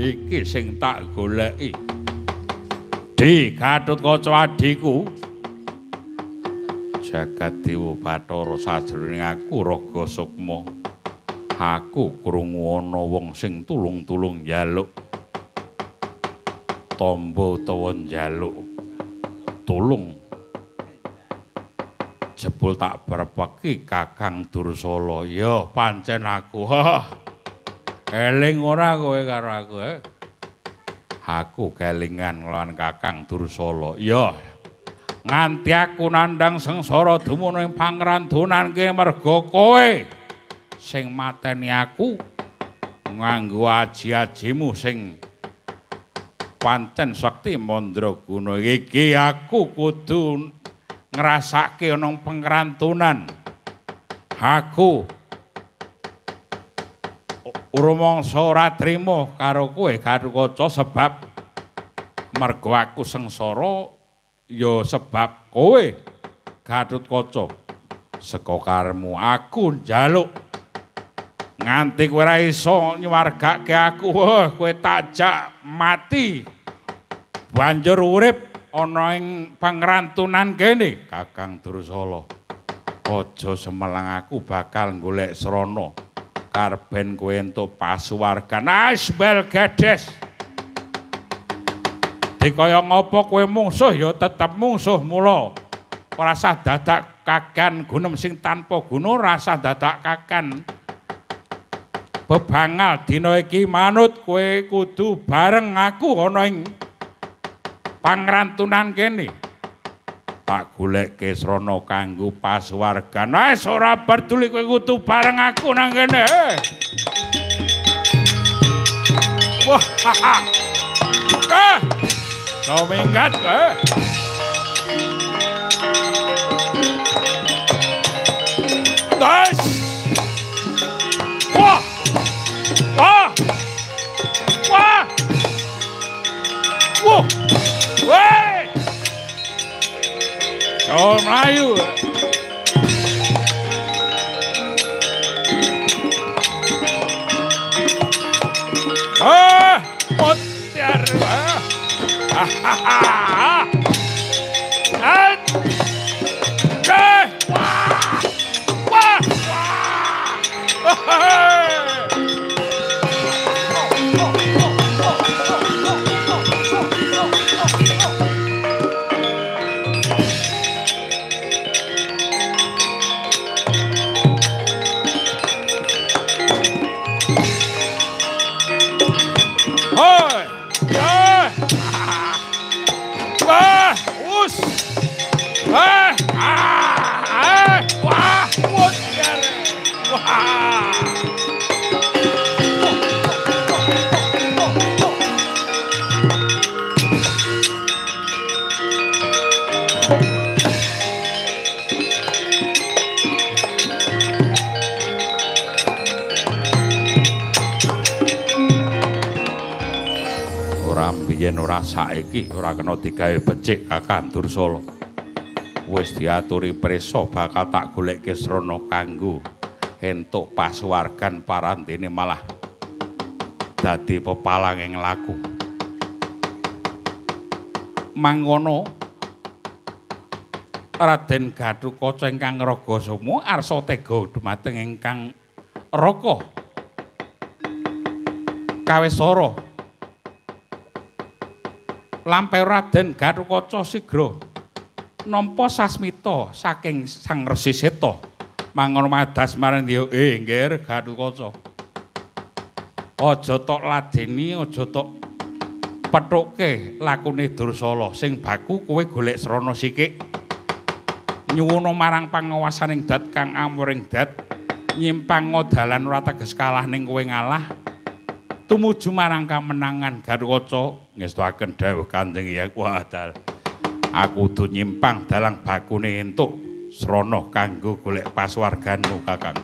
iki sing tak goleki. Di Gatotkaca adhiku. Jagat Dewa Bathara sajroning aku Raga Sukma. Aku krungu ana wong sing tulung-tulung njaluk tamba utawa njaluk tulung. Jebul tak berpeki Kakang Dursala. Ya pancen aku. Eling ora kowe karo aku, Aku kelingan nglawan Kakang Dursala. Ya. Nganti aku nandhang sengsara dumunung pangrantunan ki merga kowe sing mateni aku nganggo aji-ajimu sing pancen sekti mandraguna. Iki aku kudu ngrasake ana pangrantunan. Aku rumangsa ora trima karo kowe Gatotkaca sebab mergo aku sengsara ya sebab kowe Gatotkaca. Seka karemu aku njaluk nganti kowe ora iso nyuwargake aku. Kowe takjak mati banjur urip ana ing pangrantunan kene. Kakang Dursala, aja semelang aku bakal golek srana karben kowe entuk pasuwargan. Asbel gedes. Dikaya ngapa kowe mungsuh ya tetep mungsuh mula. Ora usah dadak kagan gunem sing tanpa guna, ora usah dadak kagan bebangal dina iki. Manut kowe kudu bareng aku ana ing pangrantunan kene. Tak goleke srana kanggo pasuwargan. Wis ora peduli kowe kudu bareng aku nang kene. Wah, kau minggat, Guys! Wah! Wah! Wah! Wah! Wey! Kau Melayu. Mutiar. Hahaha. Wah! Wah! Wah! Yen ora saiki ora kena digawe becik Kakang Dursala. Wis diaturi prisa bakal tak goleke srana kanggo entuk pasuwargan parantene malah dadi pepalang ing laku. Mangkono Raden Gatotkaca ingkang raga sukma arsa tega dumateng ingkang raka kawesara. Lampah Raden Gatotkaca sigra nampa sasmita saking Sang Resi Seta. Mangono madas marang dia, nggih Gatotkaca. Aja tok ladeni, aja tok pethuke lakune Dursala. Sing baku kowe golek srana sikik. Nyuwuna marang pangawasaning dat kang amuring dat nyimpang dalan ora teges kalah ning kowe ngalah. Tumuju marang kamenangan Gatotkaca ngestuaken dawuh Kanjeng Hyang Wadal. Aku kudu nyimpang dalang bakune entuk srana kanggo golek pasuwarganmu Kakang.